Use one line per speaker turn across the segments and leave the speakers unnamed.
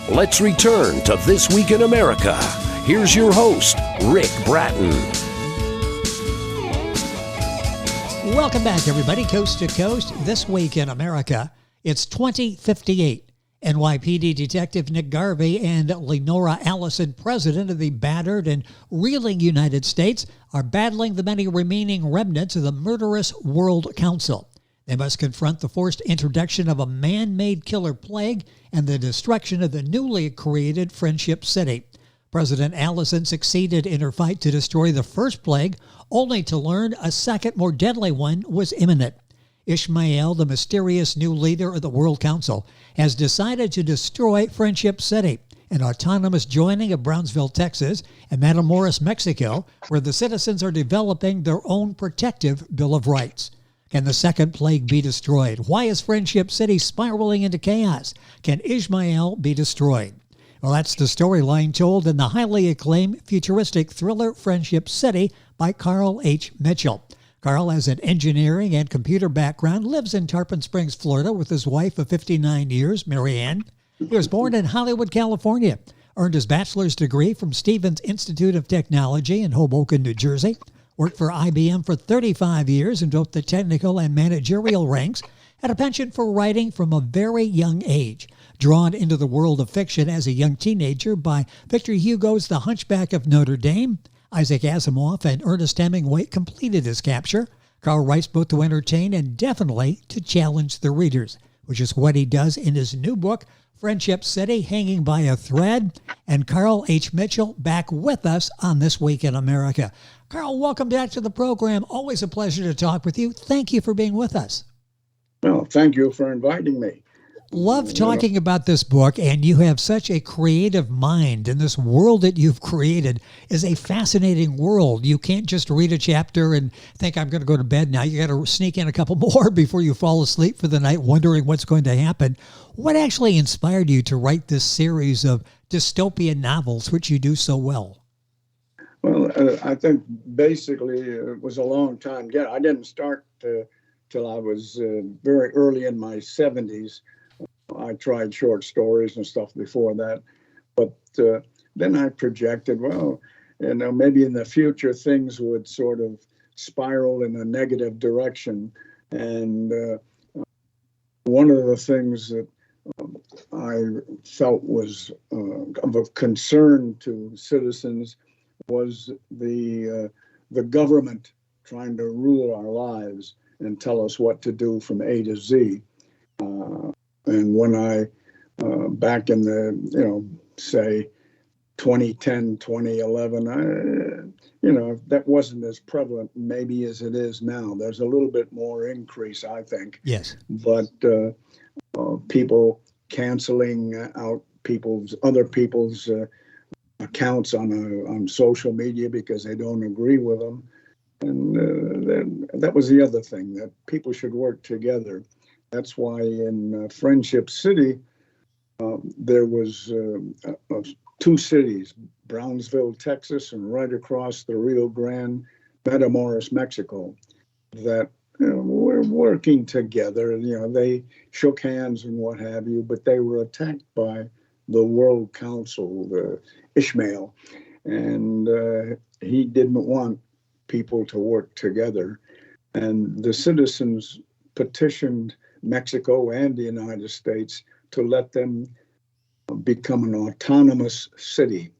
Let's return to This Week in America. Here's your host, Rick Bratton.
Welcome back, everybody, coast to coast. This Week in America, it's 2058. NYPD Detective Nick Garvey and Lenora, Allison, president of the battered and reeling United States, are battling the many remaining remnants of the murderous World Council. They must confront the forced introduction of a man-made killer plague and the destruction of the newly created Friendship City. President Allison succeeded in her fight to destroy the first plague, only to learn a second, more deadly one was imminent. Ishmael, the mysterious new leader of the World Council, has decided to destroy Friendship City, an autonomous joining of Brownsville, Texas, and Matamoros, Mexico, where the citizens are developing their own protective Bill of Rights. Can the second plague be destroyed? Why is Friendship City spiraling into chaos? Can Ishmael be destroyed? Well, that's the storyline told in the highly acclaimed futuristic thriller Friendship City by Carl H. Mitchell. Carl has an engineering and computer background, lives in Tarpon Springs, Florida, with his wife of 59 years, Mary Ann. He was born in Hollywood, California, earned his bachelor's degree from Stevens Institute of Technology in Hoboken, New Jersey, worked for IBM for 35 years in both the technical and managerial ranks, had a penchant for writing from a very young age. Drawn into the world of fiction as a young teenager by Victor Hugo's The Hunchback of Notre Dame, Isaac Asimov and Ernest Hemingway completed his capture. Carl writes both to entertain and definitely to challenge the readers, which is what he does in his new book, Friendship City, Hanging by a Thread. And Carl H. Mitchell back with us on This Week in America. Carl, welcome back to the program. Always a pleasure to talk with you. Thank you for being with us.
Well, thank you for inviting me.
Love talking about this book, and you have such a creative mind, and this world that you've created is a fascinating world. You can't just read a chapter and think, I'm going to go to bed now. You got to sneak in a couple more before you fall asleep for the night, wondering what's going to happen. What actually inspired you to write this series of dystopian novels, which you do so well?
Well, I think basically it was a long time. Yeah, I didn't start till I was very early in my 70s. I tried short stories and stuff before that, but then I projected, well, maybe in the future things would sort of spiral in a negative direction. And one of the things that I felt was of concern to citizens was the government trying to rule our lives and tell us what to do from A to Z. And when I, back in the, say, 2010, 2011, that wasn't as prevalent maybe as it is now. There's a little bit more increase, I think.
Yes.
But people canceling out other people's accounts on social media because they don't agree with them. And that was the other thing, that people should work together. That's why in Friendship City, there was two cities, Brownsville, Texas, and right across the Rio Grande, Matamoros, Mexico, that were working together. They shook hands and what have you, but they were attacked by the World Council, the Ishmael, and he didn't want people to work together. And the citizens petitioned Mexico and the United States to let them become an autonomous city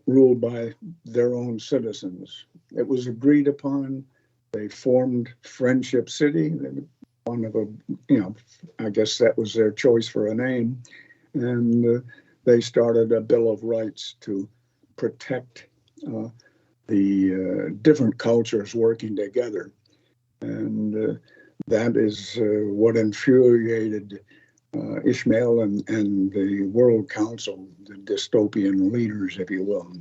ruled by their own citizens. It was agreed upon. They formed Friendship City. One of I guess that was their choice for a name. And they started a Bill of Rights to protect the different cultures working together. And that is what infuriated Ishmael and the World Council, the dystopian leaders, if you will.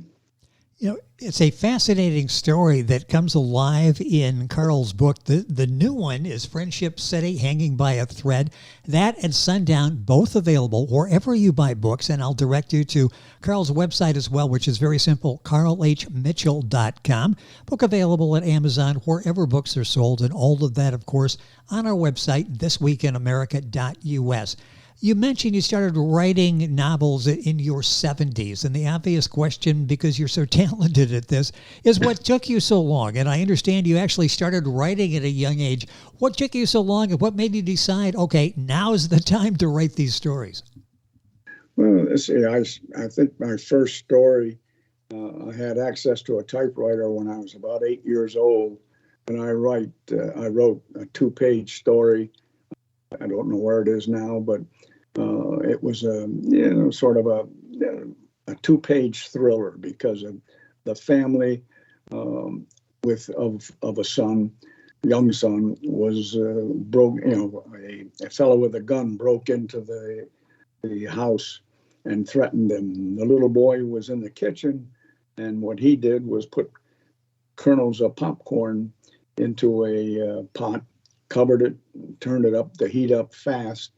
It's a fascinating story that comes alive in Carl's book. The new one is Friendship City, Hanging by a Thread. That and Sundown, both available wherever you buy books. And I'll direct you to Carl's website as well, which is very simple, carlhmitchell.com. Book available at Amazon, wherever books are sold, and all of that, of course, on our website, thisweekinamerica.us. You mentioned you started writing novels in your 70s, and the obvious question, because you're so talented at this, is what took you so long? And I understand you actually started writing at a young age. What took you so long, and what made you decide, okay, now's the time to write these stories?
Well, let's see, I think my first story, I had access to a typewriter when I was about 8 years old, and I wrote a 2-page story. I don't know where it is now, but it was sort of a 2-page thriller because of the family of a son, young son, was broke. A fellow with a gun broke into the house and threatened them. The little boy was in the kitchen, and what he did was put kernels of popcorn into a pot, covered it, turned it up, the heat up fast,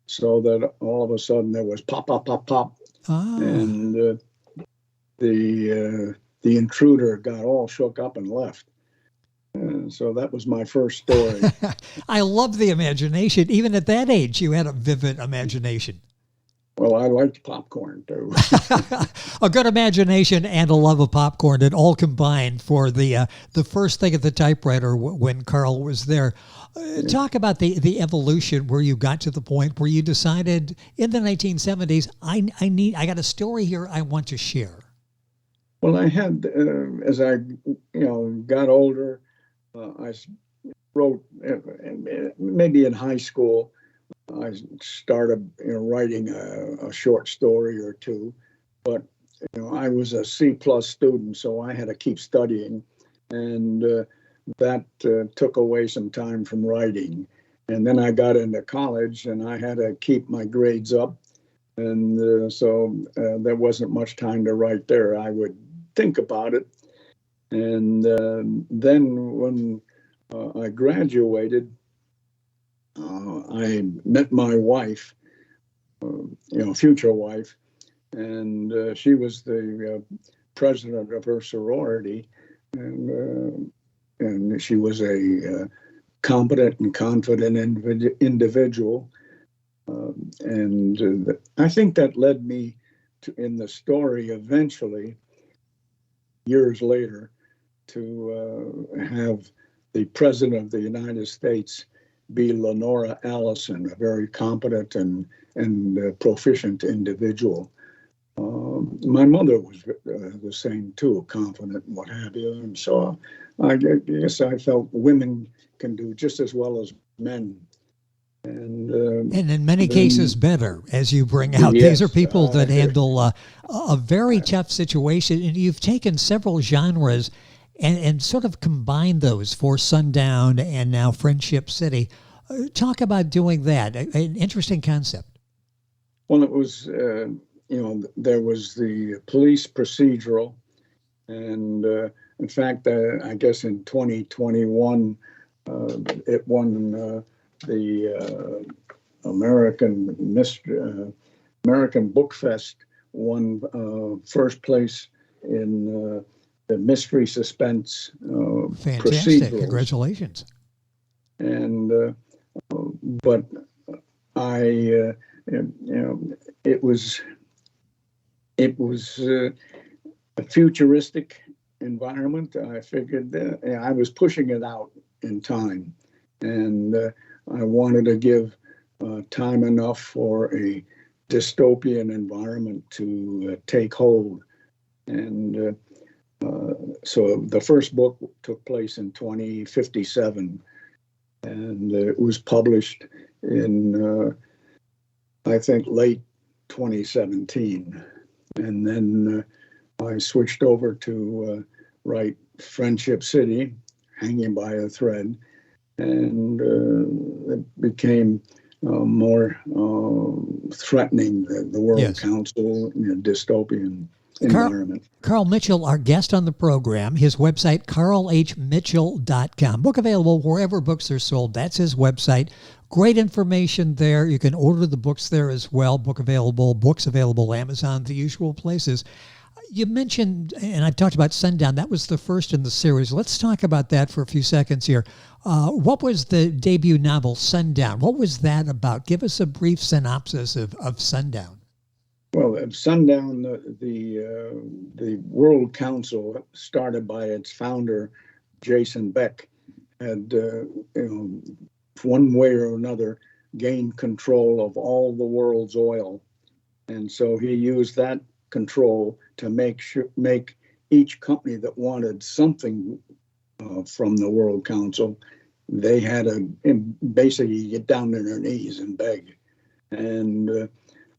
so that all of a sudden there was pop, pop, pop, pop, and the intruder got all shook up and left. And so that was my first story.
I love the imagination. Even at that age, you had a vivid imagination.
Well, I liked popcorn too.
A good imagination and a love of popcorn, it all combined for the first thing at the typewriter when Carl was there. Talk about the evolution where you got to the point where you decided in the 1970s, I got a story here I want to share.
Well, I had as I got older, I wrote maybe in high school. I started writing a short story or two, but I was a C+ student, so I had to keep studying, and that took away some time from writing. And then I got into college, and I had to keep my grades up, and so there wasn't much time to write there. I would think about it, and then when I graduated, I met my wife, future wife, and she was the president of her sorority, and she was a competent and confident individual, and I think that led me to, in the story, eventually, years later, to have the president of the United States be Lenora Allison, a very competent and proficient individual. My mother was the same too, confident and what have you. And so I guess I felt women can do just as well as men. And
in many cases better, as you bring out.
Yes,
these are people that handle a very tough situation. And you've taken several genres and sort of combine those for Sundown and now Friendship City. Talk about doing that. An interesting concept.
Well, it was, there was the police procedural. And in fact, I guess in 2021, it won the American Book Fest, won first place in the mystery suspense
Fantastic.
procedurals.
Congratulations.
And but it was a futuristic environment. I figured that I was pushing it out in time, and I wanted to give time enough for a dystopian environment to take hold. And so the first book took place in 2057, and it was published in, I think, late 2017. And then I switched over to write Friendship City, Hanging by a Thread, and it became more threatening, the World
Yes.
Council, dystopian environment.
Carl Mitchell, our guest on the program. His website, carlhmitchell.com. Book available wherever books are sold. That's his website. Great information there. You can order the books there as well. Books available, Amazon, the usual places. You mentioned, and I've talked about Sundown. That was the first in the series. Let's talk about that for a few seconds here. What was the debut novel, Sundown? What was that about? Give us a brief synopsis of Sundown.
Well, at Sundown, the World Council, started by its founder, Jason Beck, had, one way or another, gained control of all the world's oil. And so he used that control to make each company that wanted something from the World Council, they had to basically get down on their knees and beg. And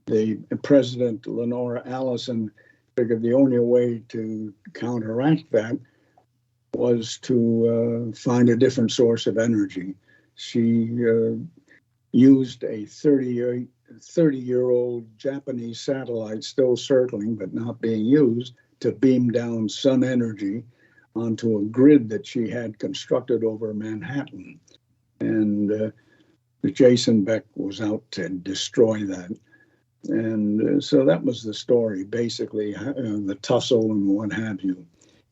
the President, Lenora Allison, figured the only way to counteract that was to find a different source of energy. She used a 30-year-old Japanese satellite still circling but not being used to beam down sun energy onto a grid that she had constructed over Manhattan. And Jason Beck was out to destroy that. And so that was the story, basically, the tussle and what have you.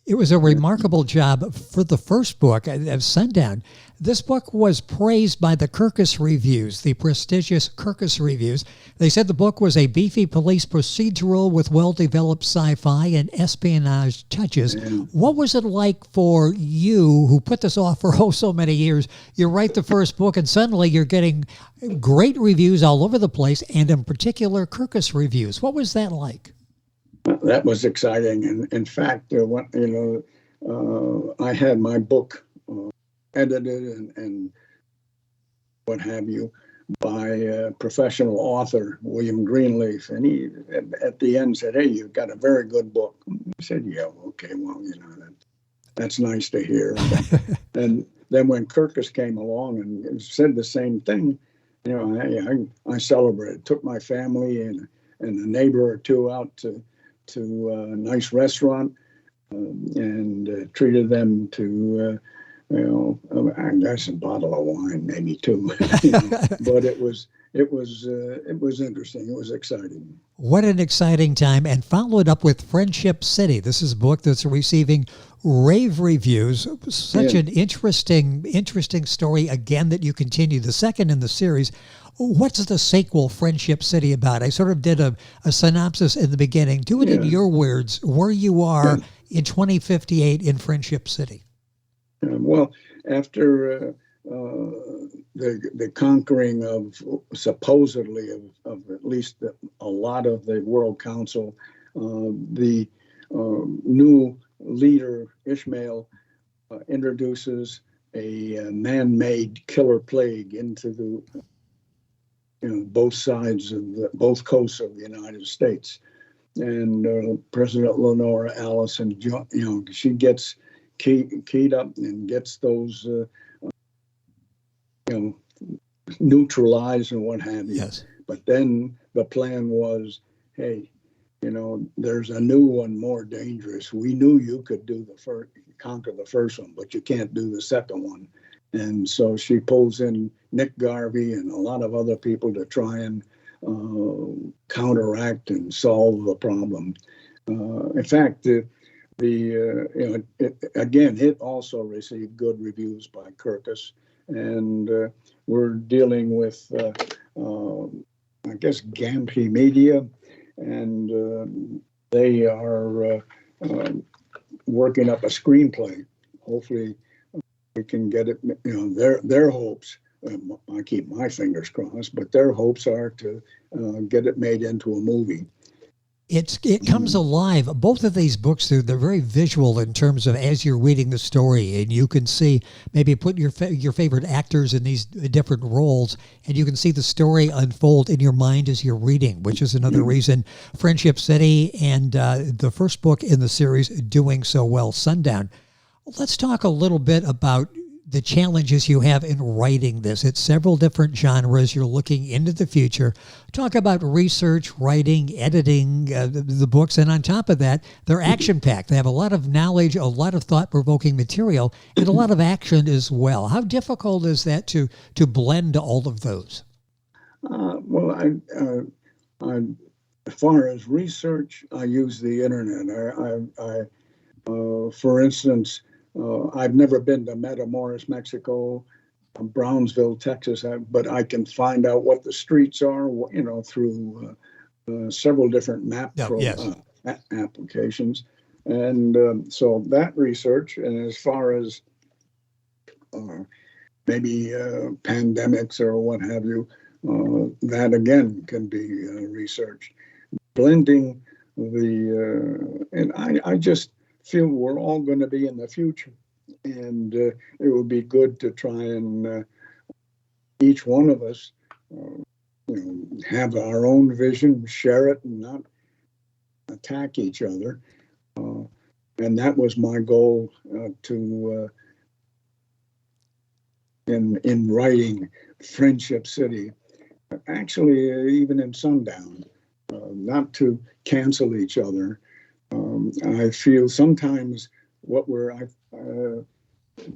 It was a remarkable job for the first book of Sundown. This book was praised by the Kirkus Reviews, the prestigious Kirkus Reviews. They said the book was a beefy police procedural with well-developed sci-fi and espionage touches. Yeah. What was it like for you, who put this off for so many years? You write the first book and suddenly you're getting great reviews all over the place, and in particular Kirkus Reviews. What was that like?
That was exciting, and in fact, I had my book edited and what have you by a professional author, William Greenleaf, and he at the end said, "Hey, you've got a very good book." I said, "Yeah, okay, well, that's nice to hear." And then when Kirkus came along and said the same thing, I celebrated. Took my family and a neighbor or two out to a nice restaurant and treated them to, I guess a bottle of wine, maybe two. But it was interesting. It was exciting.
What an exciting time! And followed up with Friendship City. This is a book that's receiving rave reviews. Such an interesting story again that you continue. The second in the series. What's the sequel, Friendship City, about? I sort of did a synopsis in the beginning. Do it in your words, where you are in 2058 in Friendship City.
Well, after the conquering of supposedly of at least a lot of the World Council, the new leader, Ishmael, introduces a man-made killer plague into the both sides of both coasts of the United States. And President Lenora Allison, she gets keyed up and gets those, neutralized and what have you.
Yes.
But then the plan was, hey, there's a new one more dangerous. We knew you could conquer the first one, but you can't do the second one. And so she pulls in Nick Garvey and a lot of other people to try and counteract and solve the problem. In fact, it also received good reviews by Kirkus, and we're dealing with, I guess, Garvey Media, and they are working up a screenplay. Hopefully, we can get it. Their hopes. I keep my fingers crossed, but their hopes are to get it made into a movie.
It comes alive. Both of these books, they're very visual in terms of as you're reading the story, and you can see maybe put your favorite actors in these different roles, and you can see the story unfold in your mind as you're reading, which is another reason Friendship City and the first book in the series doing so well, Sundown. Let's talk a little bit about the challenges you have in writing this. It's several different genres. You're looking into the future. Talk about research, writing, editing the books. And on top of that, they're action-packed. They have a lot of knowledge, a lot of thought-provoking material, and a lot of action as well. How difficult is that to blend all of those?
Well, as far as research, I use the internet. For instance, I've never been to Matamoros, Mexico, Brownsville, Texas, but I can find out what the streets are, through several different map
Yes.
applications. And so that research, and as far as maybe pandemics or what have you, that again can be researched. Blending and I just feel we're all going to be in the future, and it would be good to try and each one of us, have our own vision, share it, and not attack each other. And that was my goal in writing Friendship City. Actually, even in Sundown, not to cancel each other. I feel sometimes I've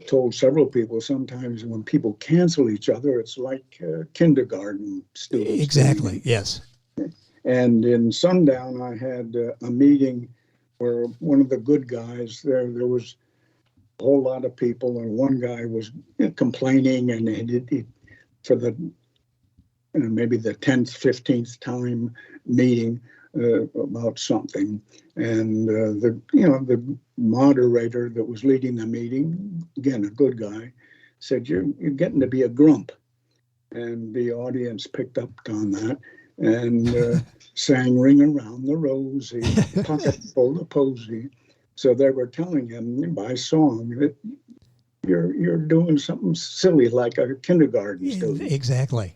told several people, sometimes when people cancel each other, it's like kindergarten students.
Exactly, yes.
And in Sundown, I had a meeting where one of the good guys, there was a whole lot of people, and one guy was complaining, and he for the maybe the 10th, 15th time meeting about something. And the moderator that was leading the meeting, again, a good guy, said, you're getting to be a grump. And the audience picked up on that and sang Ring Around the Rosie, Pocket Full of Posy. So they were telling him by song that you're doing something silly like a kindergarten student.
Exactly.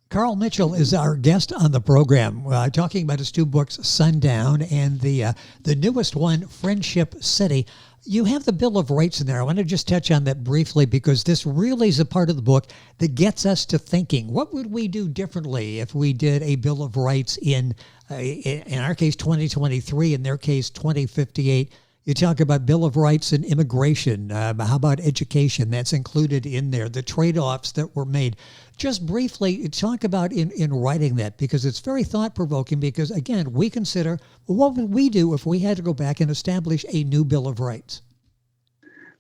Carl Mitchell is our guest on the program, talking about his two books, Sundown, and the newest one, Friendship City. You have the Bill of Rights in there. I want to just touch on that briefly because this really is a part of the book that gets us to thinking. What would we do differently if we did a Bill of Rights in our case, 2023, in their case, 2058? You talk about Bill of Rights and immigration. How about education? That's included in there. The trade-offs that were made. Just briefly talk about in writing that, because it's very thought-provoking, because, again, we consider, what would we do if we had to go back and establish a new Bill of Rights?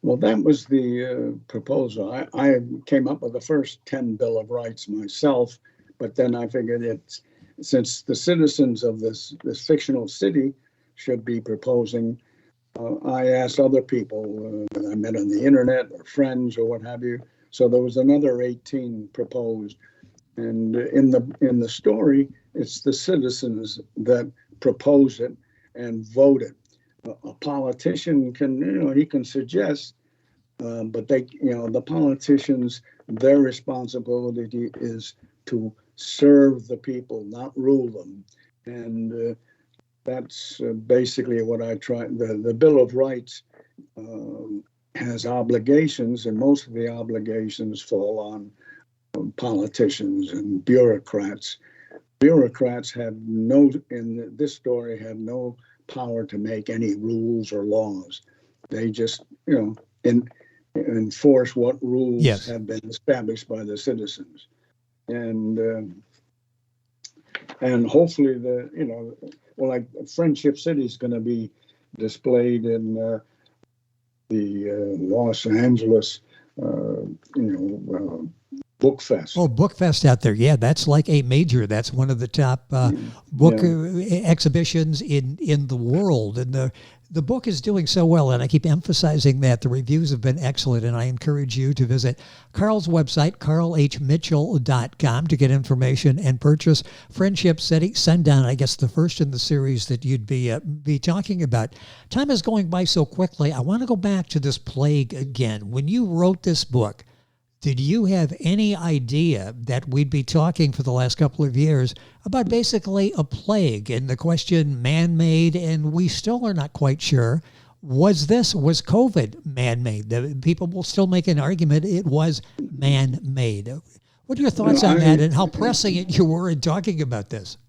Well, that was the proposal. I came up with the first 10 Bill of Rights myself, but then I figured since the citizens of this fictional city should be proposing, I asked other people that I met on the internet or friends or what have you. So there was another 18 proposed. And in the story, it's the citizens that propose it and vote it. A politician can, he can suggest, but the politicians, their responsibility is to serve the people, not rule them. And that's basically what I try. The Bill of Rights has obligations, and most of the obligations fall on politicians and bureaucrats. Bureaucrats in this story, had no power to make any rules or laws. They just, enforce what rules have been established by the citizens. And hopefully like Friendship City is going to be displayed in the Los Angeles, Book Fest.
Oh, Book Fest out there. Yeah, that's like a major. That's one of the top book exhibitions in the world. And the book is doing so well, and I keep emphasizing that. The reviews have been excellent, and I encourage you to visit Carl's website, carlhmitchell.com, to get information and purchase Friendship City, Sundown, I guess the first in the series that you'd be talking about. Time is going by so quickly. I want to go back to this plague again. When you wrote this book, did you have any idea that we'd be talking for the last couple of years about basically a plague, and the question man-made, and we still are not quite sure, was COVID man-made? People will still make an argument it was man-made. What are your thoughts on that, and how pressing you were in talking about this?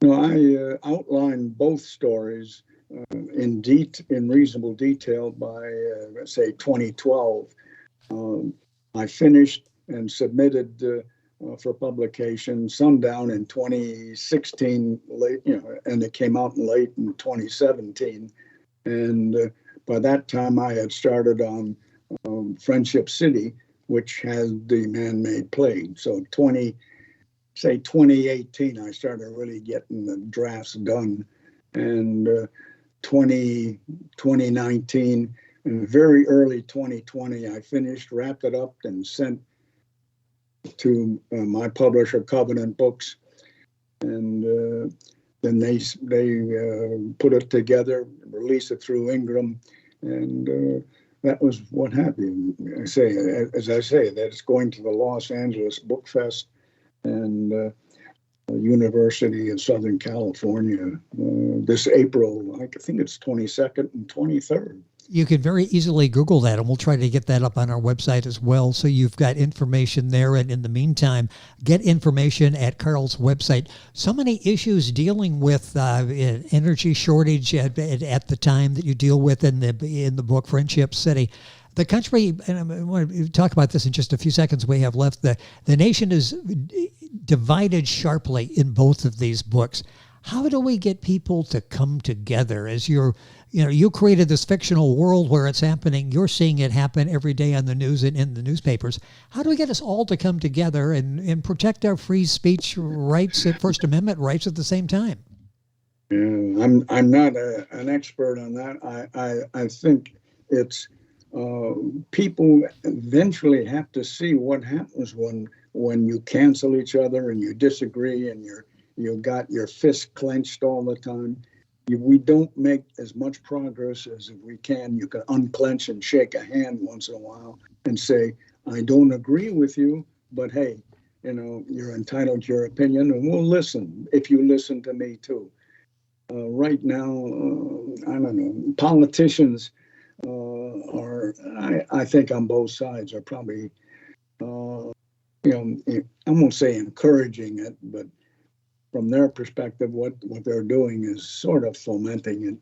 I outlined both stories in reasonable detail by, let's say, 2012. I finished and submitted for publication, some down in 2016, late, and it came out late in 2017. And by that time, I had started on Friendship City, which has the man-made plague. So 2018, I started really getting the drafts done. And 2019 and very early 2020, I finished, wrapped it up, and sent to my publisher, Covenant Books. And then they put it together, released it through Ingram, and that was what happened. As I say, that it's going to the Los Angeles Book Fest and University of Southern California this April. I think it's 22nd and 23rd.
You can very easily Google that, and we'll try to get that up on our website as well. So you've got information there. And in the meantime, get information at Carl's website. So many issues dealing with energy shortage at the time that you deal with in the book Friendship City. The country, and I want to talk about this in just a few seconds we have left, the nation is divided sharply in both of these books. How do we get people to come together? As you created this fictional world where it's happening, you're seeing it happen every day on the news and in the newspapers. How do we get us all to come together and protect our free speech rights, First Amendment rights at the same time?
Yeah, I'm not an expert on that. I think it's people eventually have to see what happens when you cancel each other and you disagree and you got your fist clenched all the time. We don't make as much progress as if we can. You can unclench and shake a hand once in a while and say, I don't agree with you, but hey, you're entitled to your opinion, and we'll listen if you listen to me too. Right now, I don't know, politicians I think on both sides are probably, I won't say encouraging it, but from their perspective, what they're doing is sort of fomenting it.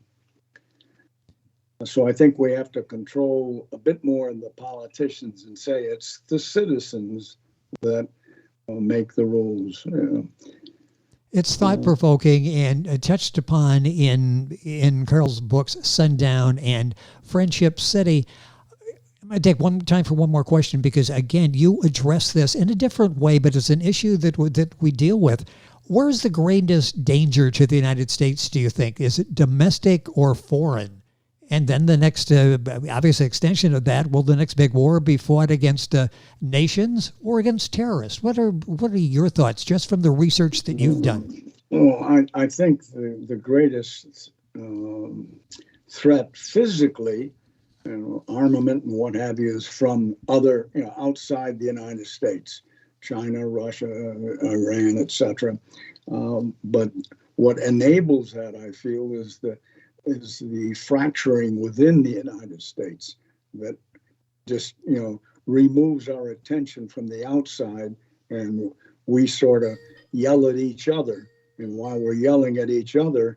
So I think we have to control a bit more in the politicians and say it's the citizens that make the rules.
It's thought-provoking and touched upon in Carl's books, Sundown and Friendship City. I'm going to take time for one more question because, again, you address this in a different way, but it's an issue that we deal with. Where's the greatest danger to the United States, do you think? Is it domestic or foreign? And then the next, obvious extension of that, will the next big war be fought against nations or against terrorists? What are your thoughts, just from the research that you've done?
Well, I think the greatest threat physically, armament and what have you, is from other, outside the United States, China, Russia, Iran, etc. But what enables that, I feel, is the fracturing within the United States that just, removes our attention from the outside, and we sort of yell at each other. And while we're yelling at each other,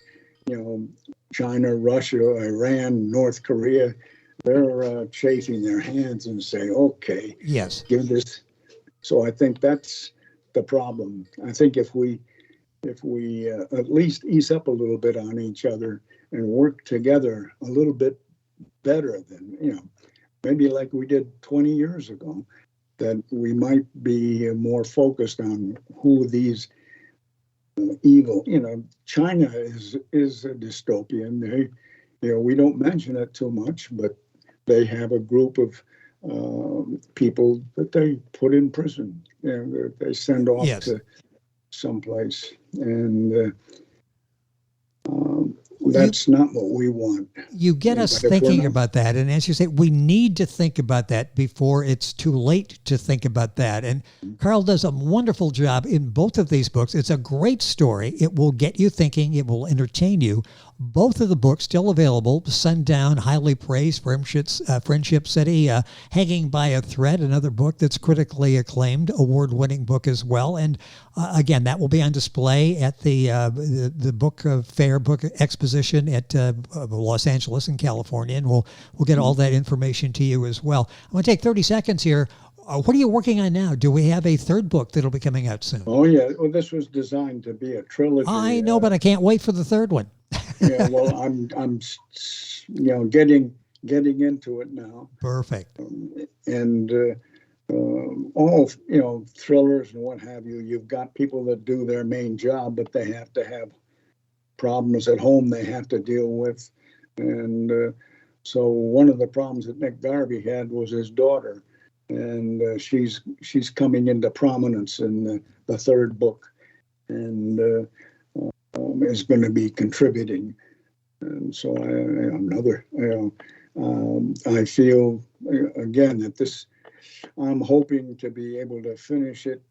China, Russia, Iran, North Korea, they're chafing their hands and say, okay,
yes,
give this. So I think that's the problem. I think if we at least ease up a little bit on each other and work together a little bit better than, maybe like we did 20 years ago, that we might be more focused on who these evil, China is a dystopian. We don't mention it too much, but they have a group of people that they put in prison. They send off to someplace, and that's not what we want.
You get us thinking about that, and as you say, we need to think about that before it's too late to think about that. And Carl does a wonderful job in both of these books. It's a great story. It will get you thinking. It will entertain you. Both of the books still available. Sundown, highly praised. Friendship City, Hanging by a Thread, another book that's critically acclaimed, award-winning book as well. And again, that will be on display at the book fair, book exposition at Los Angeles in California, and we'll get all that information to you as well. I'm going to take 30 seconds here. what are you working on now? Do we have a third book that'll be coming out soon?
Oh, yeah. Well, this was designed to be a trilogy.
I know, but I can't wait for the third one.
Yeah, well, I'm getting into it now.
Perfect.
And all, thrillers and what have you, you've got people that do their main job, but they have to have problems at home they have to deal with. And so one of the problems that Nick Garvey had was his daughter. And she's coming into prominence in the third book, and is going to be contributing. And so I feel again that this, I'm hoping to be able to finish it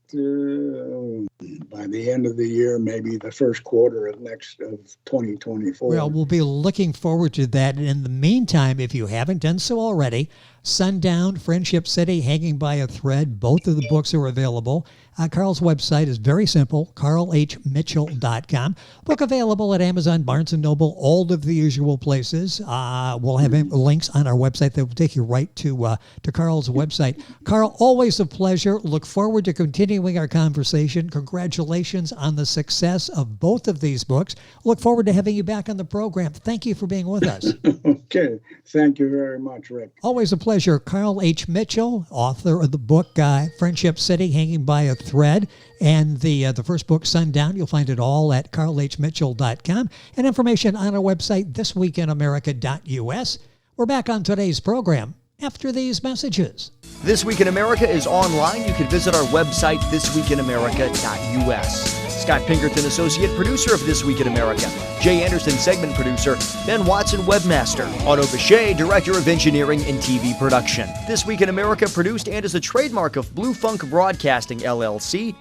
by the end of the year, maybe the first quarter of 2024.
Well, we'll be looking forward to that. And in the meantime, if you haven't done so already, Sundown, Friendship City, Hanging by a Thread, both of the books are available. Carl's website is very simple, carlhmitchell.com. Book available at Amazon, Barnes & Noble, all of the usual places. We'll have links on our website that will take you right to Carl's website. Carl, always a pleasure. Look forward to continuing our conversation. Congratulations on the success of both of these books. Look forward to having you back on the program. Thank you for being with us.
Okay. Thank you very much, Rick.
Always a pleasure. Carl H. Mitchell, author of the book Friendship City, Hanging by a Thread, and the first book, Sundown. You'll find it all at carlhmitchell.com, and information on our website, thisweekinamerica.us. We're back on today's program after these messages.
This Week in America is online. You can visit our website, thisweekinamerica.us. Scott Pinkerton, associate producer of This Week in America. Jay Anderson, segment producer. Ben Watson, webmaster. Otto Bechet, director of engineering and TV production. This Week in America produced and is a trademark of Blue Funk Broadcasting, LLC.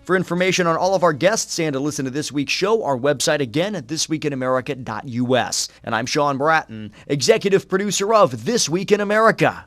For information on all of our guests and to listen to this week's show, our website again at thisweekinamerica.us. And I'm Sean Bratton, executive producer of This Week in America.